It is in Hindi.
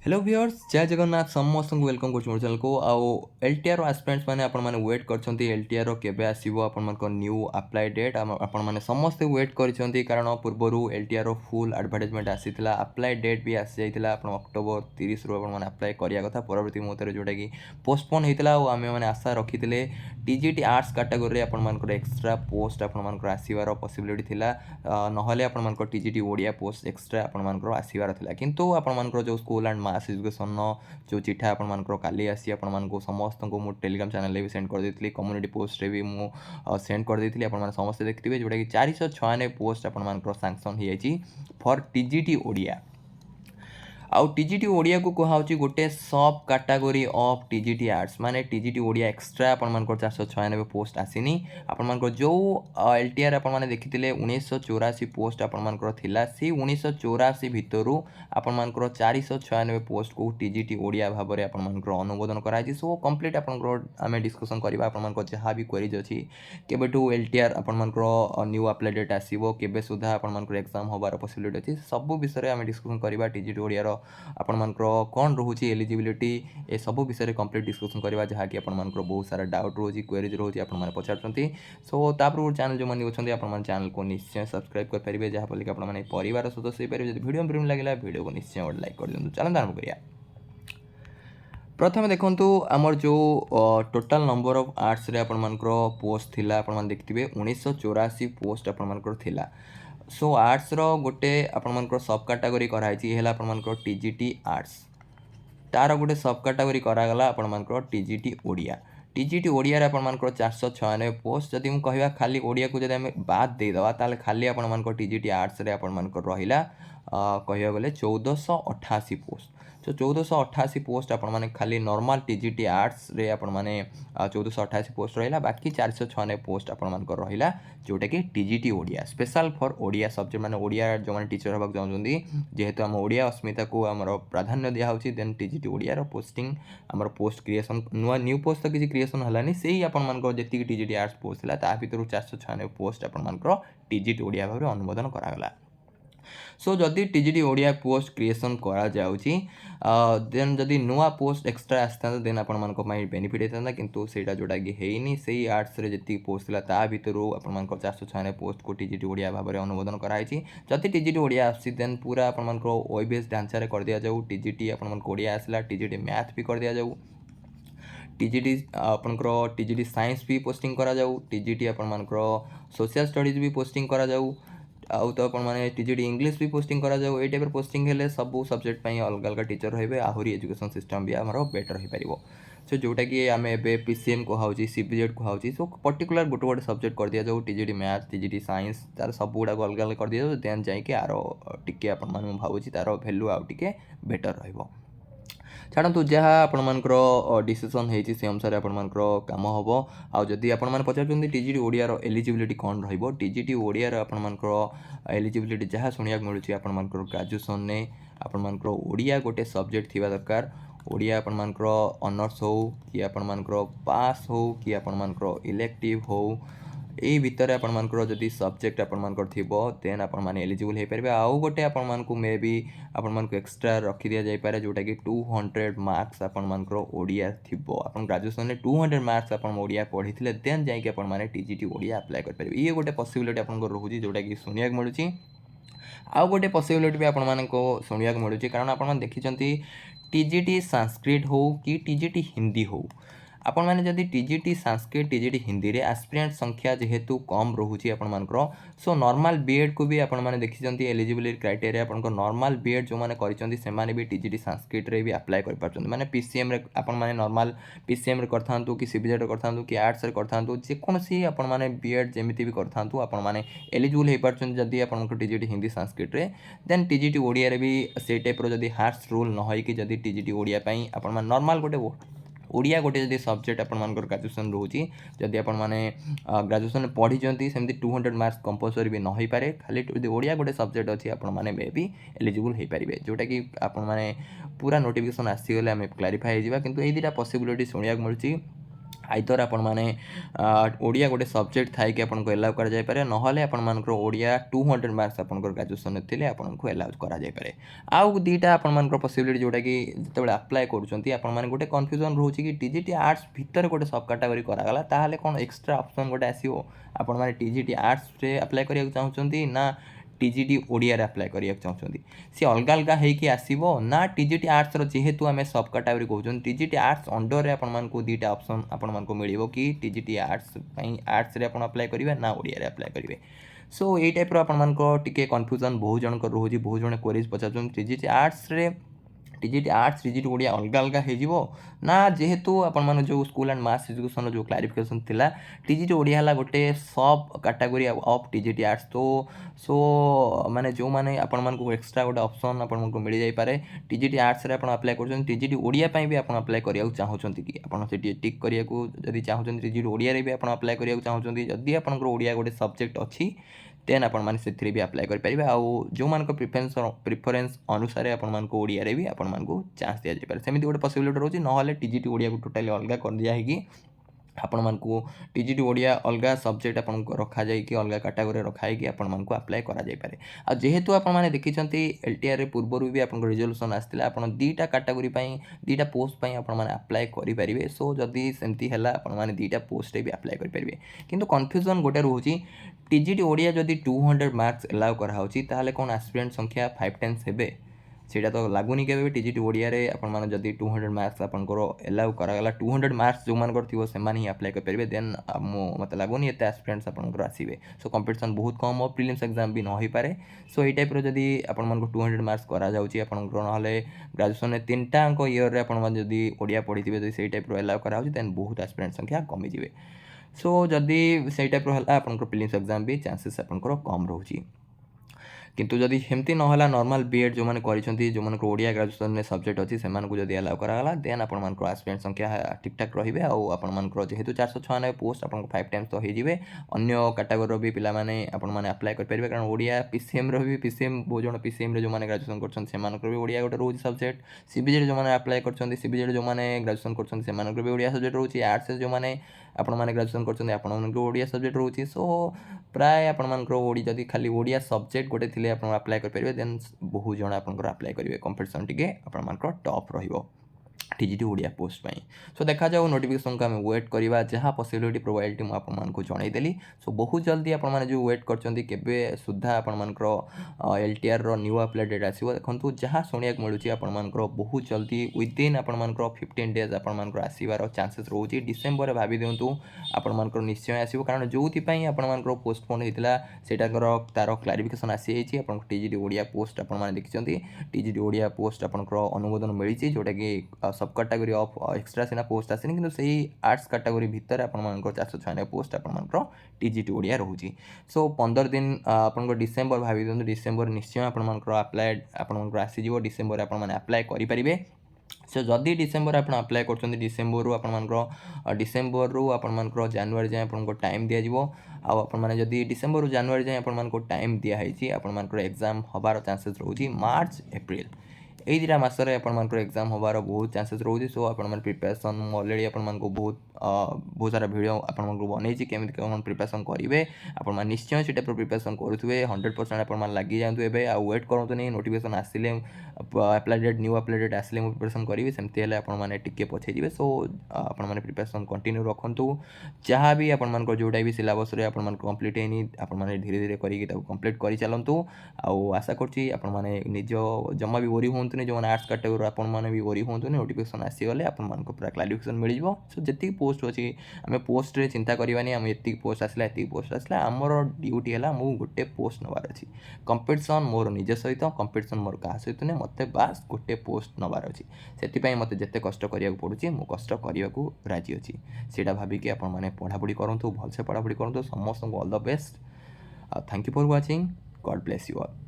हेलो व्यूअर्स जय जगन्नाथ समस्त वेलकम कर चैनल को आउ एलटीआर आस्पिरेंट्स माने आपण माने वेट करछंती एलटीआर केबे आसीबो आपण मानको न्यू अप्लाई डेट आपण माने समस्त वेट करछंती कारण पूर्वरु एलटीआर फुल एडवर्टाइजमेंट आसीथिला अप्लाई डेट भी आसी जाइथिला आपण अक्टोबर 30 रु आपण माने अप्लाई करिया कथा परवर्ती मुहूर्त जोटा कि पोस्टपोन हेतिला और आमे माने आशा रखिथिले टीजीटी आर्ट्स कैटेगरी आपण मानको एक्स्ट्रा पोस्ट आपण मानको आसीबार पॉसिबिलिटी थिला नहले आपण मानको टीजीटी ओडिया पोस्ट एक्स्ट्रा आपण मानको आसीबार थिला किंतु आपण मानको जो स्कूल एंड मास एजुकेशन जो चिठा आपण मानको काली आसी आपण मानको समस्त को मु टेलीग्राम चैनल भी सेंड कर देथिली कम्युनिटी पोस्ट रे भी मु सेंड कर देथिली आपण माने समस्त देखथिबे जोटा कि 496 पोस्ट आपण मानको सैंक्शन हो जाइछि फॉर टीजीटी ओडिया आउ टीजीटी ओडिया को कहुच्छी गोटे सब कैटेगरी ऑफ टीजीटी आर्ट्स माने टीजीटी ओडिया एक्स्ट्रा आपण मानको 496 पोस्ट आसीनी आपण मानको जो एलटीआर आपण माने देखिथिले 1984 पोस्ट आपण मानको थिला से 1984 भितरु आपण मानको 496 पोस्ट को टीजीटी ओडिया भाव में आपण मानको अनुमोदन कराई सो कंप्लीट आपण आमे डिस्कशन करबा आपण मानको जहाँ भी क्वेरीज अछि केबेटू एलटीआर आपण मानको न्यू अप्लाई डेट आसीबो केबे सुधा आपण मानको एग्जाम होबार पॉसिबिलिटी अछि सब विषय आमे डिस्कशन करबा टीजीटी ओडिया आपण मानकर कौन रोचे एलिजिबिलिटी ए सब विषय कंप्लीट डिस्कसन करवा जहाँकि आपण मानकर बहुत सारा डाउट रोचे क्वेरीज रोचे आपण माने पचारछंती सो तापर चैनल जो माने अछंती आपण माने चैनल को निश्चय सब्सक्राइब कर परिबे जहाँ फल कि आपण माने परिवार सदस्य परिबे जदि वीडियो प्रेम लागला वीडियो को निश्चय और लाइक कर दियंतु चलन आरंभ करिया प्रथम देखंतु हमर जो टोटल नंबर ऑफ आर्ट्स रे आपण मानकर पोस्ट थिला आपण माने देखथिबे 1984 पोस्ट आपण मानकर थिला सो आर्ट्स रो गोटे आपण मानकर सब कैटेगरी कराई है आपण मानकर टीजीटी आर्ट्स तार गोटे सब कैटेगरी करागला आपण मानकर टीजीटी ओडिया टीजीटी ओडिया रे आपण मानकर 496 पोस्ट जदि हम कहबा खाली ओडिया को जदि हम बाद दे दवा ताले खाली आपण मानकर टीजीटी आर्ट्स रे आपण मानकर रहिला कहबा गले 1488 पोस्ट तो 1488 पोस्ट आपण माने खाली नॉर्मल टीजीटी आर्ट्स रे आपण माने 1488 पोस्ट रहिला बाकी 496 पोस्ट आपण मानकर रहिला जोटा कि TGT Odia special for Odia subject माने ओडिया जो माने टीचर होबाक चाहउछंदी जेहेतु हम ओडिया अस्मिता को हमर प्राधान्य दिया होछि देन टीजीटी ओडिया रो पोस्टिंग हमर पोस्ट क्रिएशन न्यू पोस्ट तो किसी क्रिएशन हलानी सेही आपण मानकर जेति टीजीटी आर्ट्स पोस्ट थिला ता भितरु 496 पोस्ट आपण मानकर टीजीटी ओडिया भाबरे अनुमोदन करागला सो जदि टीजीटी ओडिया पोस्ट क्रिएशन करा जाउची देन जदि नुआ पोस्ट एक्स्ट्रा आस्ता देन आपण मानको माइ बेनिफिट हेता किंतु सेटा जोटा कि हेइनी सेही आर्ट्स रे जति पोस्ट थिला ता भितरु आपण मानको 496 पोस्ट को टीजीटी ओडिया भाबरे अनुमोदन कराइची जदि टीजीटी ओडिया आसी देन पूरा आपण मानको ओएबीएस ढांचा रे कर दिया जाऊ टीजीटी आपण मानको ओडिया आसला टीजीटी मैथ भी कर दिया जाऊ टीजीटी आपनकर टीजीटी साइंस भी पोस्टिंग करा जाऊ टीजीटी आपण मानकर सोशल स्टडीज भी पोस्टिंग करा जाऊ आउ तो अपन माने टीजीटी इंग्लिश भी पोस्टिंग करा जाऊ ए टाइप पोस्टिंग हेले सब सब्जेक्ट पई अलग अलग टीचर रहबे आहुरी एजुकेशन सिस्टम भी हमरो बेटर हो परिबो सो जोटा कि आम ए पीसीएम कहूँ सीपीजेड कहूँ सो पर्टिकुलर गोटे गोटे सब्जेक्ट कर दिया जाऊ टीजीटी मैथ टीजीटी साइंस तार सब गुड़ा अलग अलग कर दिया जाऊ देन जाइए आर टिके आपण माने भावुची तार वैल्यू आउ टिके बेटर रहिबो छाड़ू जहाँ आपर डिसीजन होती से अनुसार आपर कम हम आउ जदि आपने पचार टीजीटी ओडिया एलिजिबिलिटी कौन रीजीटी ओडिया आपर एलिजिबिलिटी जहाँ शुणा मिलूँ आपर ग्राजुएसन ने आपर ओडिया गोटे सब्जेक्ट थी दरकार ओडिया आपर ऑनर्स हो कि आपर पास हो कि आपर इलेक्टिव हो यही भितर आपर जदि सब्जेक्ट आपर थो देन आप एलिजिबल हो पारे आउ गोटे आपण मे भी आपण एक्सट्रा रखी दि जापे जोटा कि 200 मार्क्स आपर ओडिया थी आप ग्राजुएसन में 200 मार्क्स आप ओडिया पढ़ी थे देन जाइए टीजीटी ओडिया अप्लाई करेंगे ये गोटे पॉसिबिलिटी आप रोचे जोटा कि शुणा मिलूँ आउ गोटे पॉसिबिलिटी भी आपको शुणा मिलूँ कारण आप देखी टीजीटी संस्कृत हो कि टीजीटी हिंदी हो आपण मैंने जदि टीजीटी संस्कृत टीजीटी हिंदी रे एस्पिरेंट संख्या जेहेतु कम रोचे आपर सो नॉर्मल बीएड को भी आपण मैंने देखी एलिजिबिलिटी क्राइटेरिया आपन नॉर्मल बीएड जो मैंने कर भी टीजीटी संस्कृत रे भी अप्लाई कर पारछन माने पीसीएम रे आपण मैंने नॉर्मल पीसीएम रे करथांतु कि सीबीजेड करथांतु कि आर्ट्स रे करथांतु जे कोनसी आपण मैंने बीएड जेमिति भी करथांतु आपण मैंने एलिजिबल हो पारछन जदि आपण टीजीटी हिंदी संस्कृत रे देन टीजीटी ओडिया रे भी से टाइप रो जदि हार्श रूल न होई कि जदि टीजीटी ओडिया पई आपण मैंने नॉर्मल गोटे ओडिया गोटे जदि सब्जेक्ट आपर ग्राजुएसन रोचे जदि आपण मैंने ग्राजुएसन पढ़ी सेमती 200 मार्क्स कंपलसरी भी न हो पारे खाली जदि ओडिया गोटे सब्जेक्ट अच्छी आपण मैंने मे भी एलिजिबल हो पारे जोटा कि आपण मैंने पूरा नोटिफिकेशन आसीगले आम क्लारीफाई हो किंतु ये दुटा पॉसिबिलिटी शुणा मिलूँ आइदर आपण माने ओडिया गोटे सब्जेक्ट थाई कि आपन को एलाउ करा जाय पारे नहले आपण मानकर ओडिया 200 मार्क्स आपन को ग्रेजुएशन थिले आपन को एलाउ करा जाय पारे आउ दीटा आपन मानकर पॉसिबिलिटी जोटा कि जतबे अप्लाई करूछंती आपन माने गोटे कन्फ्यूजन रहउची कि टीजीटी आर्ट्स भीतर गोटे सब कैटेगरी करा गला ताहाले कोन एक्स्ट्रा ऑप्शन गोटे आसीओ आपन माने टीजीटी आर्ट्स रे अप्लाई करिया चाहउछंती ना टीजीटी ओडिया रे अप्लाई करिया चाहउछंती सी अलगा अलगा हे कि आसीबो ना टीजीटी आर्ट्स रो जेहेतु आमे सब कैटेगरी कहउछन टीजीटी आर्ट्स अंडर रे आपन मान को दीटा ऑप्शन आपन मान को मिलिबो कि टीजीटी आर्ट्स पई आर्ट्स रे आपन अप्लाई करिवे ना ओडिया रे अप्लाई करिवे सो एई टाइप रो आपन मान को टिके कन्फ्यूजन बहुत जन को रहउजी बहुत जने क्वेरीज पचाछन टीजीटी आर्ट्स रे टीजीटी आर्ट्स टीजीटी ओडिया अलग अलग हो ना जेहेतु आपण मान जो स्कूल एंड मास एजुकेशन जो क्लारिफिकेशन थिला टीजीटी ओडिया हला गोटे सब कैटेगरी ऑफ टीजीटी आर्ट्स तो सो माने जो माने आपण मान को एक्स्ट्रा गोटे ऑप्शन आपण मान को मिल जाई पारे टीजीटी आर्ट्स रे आपण अप्लाई करछन टीजीटी ओडिया पई भी आपण अप्लाई करिया चाहउछन कि आपण सेठी टिक करिया को जदी चाहउछन टीजीटी ओडिया रे भी आपण अप्लाई करिया चाहउछन जदी आपण को ओडिया गोटे सब्जेक्ट अछि देन आपण माने सेथि भी अप्लाई कर परिबे आउ जो मान को प्रिफरेंस अनुसार आपण मान को ओडिया रे भी आपण मान को चांस दिया जाय पारे सेमिति गोटे पॉसिबिलिटी रहउची नहले टीजीटी ओडिया को टोटली अलगा कर दिया है कि आपण मान को टीजीटी ओडिया अलगा सब्जेक्ट आपण को रखा जाय कि अलगा कैटेगरी रखा है कि आपण मान को अप्लाई करा जाय पारे आ जेहेतु आपण माने देखिचंती एलटीआर रे पूर्वरु भी आपण को रिजोल्यूशन आस्तिला आपण दीटा कैटेगरी पई दीटा पोस्ट पई आपण माने अप्लाई करि परिबे सो जदी सेमती हला आपण माने दीटा पोस्ट रे भी अप्लाई करि परिबे किंतु कन्फ्यूजन गोटे रहउची टीजीटी ओडिया जदी 200 मार्क्स अलाउ करा होची ताहाले कोन एस्पिरेंट संख्या 5 टाइम्स हेबे सेटा तो लागुनी केबे टीजीटी ओडिया रे आपण माने जदी 200 मार्क्स आपण को एलाउ करा गला 200 मार्क्स जो मान करथिबो से माने ही अप्लाई कर परिबे देन मते लागुनी एते एस्पिरेंट्स आपण को आसीबे सो कंपटीशन बहुत कम हो प्रीलिम्स एग्जाम भी न होई पारे सो एई टाइप रो जदी आपण मान को 200 मार्क्स करा जाउची आपण को नहले ग्रेजुएशन में 3टा अंक ईयर रे आपण मान जदी ओडिया पढिथिबे जदी सेई टाइप रो एलाउ करा होची देन बहुत एस्पिरेंट संख्या कमी जिवे सो जदी सेई टाइप रो हला आपण को प्रीलिम्स एग्जाम भी चांसेस आपण को कम रहउची किंतु जदि हेमती नहला नॉर्मल बीएड जो माने करिसंती जो माने ओडिया ग्रेजुएशन में सब्जेक्ट अछि से मान को जदि अलाउ करागला देन आपण मान को एस्पिरेंट संख्या ठीक ठाक रहिबे आ आपण मान को जेहेतु 496 पोस्ट आपण को 5 टाइम्स तो हे जिवे अन्य कैटेगरी भी पिला माने आपण माने अप्लाई कर परिबे कारण ओडिया पीसीएम रो भी पीसीएम बहुत जण पीसीएम रे जो माने ग्रेजुएशन करछन से मान को भी ओडिया गोटे रोज सब्जेक्ट सीबीजेड जो माने अप्लाई करछन सीबीजेड जो माने ग्रेजुएशन करछन से मान को भी ओडिया सब्जेक्ट रहउची आर्ट्स जो माने आपण माने ग्रेजुएशन करछन आपण मान को ओडिया सब्जेक्ट रहउची सो प्राय आपण मान को ओडी जदी खाली ओडिया सब्जेक्ट गोटे थिले आपण अप्लाई कर परिबे देन बहुत जण आपण अप्लाई करिवे कंपटीशन टिके आपण मान को टॉप रहिबो टीजीटी ओडिया पोस्ट पाई सो देखा जाऊ नोटिफिकेशन को हमें वेट करवा जहाँ पॉसिबिलिटी प्रोबाबिलिटी मु आपण मान को जणाई देली सो बहुत जल्दी आपण माने जो वेट करचंती केबे सुद्धा आपण मान को एलटीआर रो न्यू अपडेट डेट आसीबो देखंतु जहाँ सुनिया मिलुची आपण मान को बहुत जल्दी विद इन आपण मान को 15 डेज आपण मान को आसीबार चांसेस रहउची डिसेंबर रे भाबी देंतु आपण मान को निश्चय आसीबो कारण जोथि पई आपण मान को पोस्टपोन हेतिला सेटा करो तारो क्लैरिफिकेशन आसी हेची आपण टीजीटी ओडिया पोस्ट आपण माने देखिचंती टीजीटी ओडिया पोस्ट आपण को अनुमोदन मिलिची जोटा कि सब कैटेगरी ऑफ एक्स्ट्रा सिना पोस्ट आसिनी किंतु सेही आर्ट्स कैटेगरी भीतर आपण मान को 496 पोस्ट आपण मान को टीजीटी ओडिया रहउची सो 15 दिन आपण को डिसेंबर भाबी देंतु डिसेंबर निश्चय आपण मान को अप्लाइड आपण मान को आसी जीवो डिसेंबर आपण माने अप्लाई करि परिबे सो जदि डिसेंबर आप अप्लाई कर डिसेंबर रू आप डिसेंबर रू आप जनवरी जाए आपको टाइम दि जाव आपण मैंने जदि डिसेंबर जनवरी जाए आपको टाइम दिखाई आपण एग्जाम हबार चांसेस रोचे मार्च एप्रिल यही दुटा मसरे आपर एग्जाम हबार बहुत चांसेस रोचे सो आप प्रिपेरेसन अलरेडी आपको बहुत बहुत सारा भिड आपको बनई केमी प्रिपेरेसन करेंगे आप निश्चय से टाइप प्रिपेरेसन करुवे 100% आप लगी जातु एवं वेट करूँ नोटिफिकेशन आसिले apply date new apply date आसिले प्रिपेरेसन करी सेमती हेल्ले आपके पछे सो आप प्रिपेरेसन कंटिन्यू रखु जहाँ भी आप जोटा भी सिलेबस कंप्लीट होनी आप धीरे धीरे करके कंप्लीट कर चलतु आशा करुँची निज जमा भी वरी हूँ जो आर्ट्स कैटेगरी आपने भी वरी हूँ नोटिफिकेशन आसीगले आपको पूरा क्लारिफिकेशन मिल जाए जी पोस्ट अच्छी आम पोस्ट रे चिंता करवानी आम ये पोस्ट आसला ये पोस्ट आसला आमर ड्यूटी है मुझे गोटे पोस्ट नबार अच्छी कंपटीशन मोर निज सहित कंपटीशन मोर क्या सहित नहीं मत बास गोटे पोस्ट नबार अच्छी से मत जिते कष्ट करा पड़ुची मु कष्ट करने को राजी अच्छी से भाविकी आपने पढ़ापढ़ी करूँ भलसे पढ़ापढ़ी करूँ समस्त all the best thank you for watching God bless you all.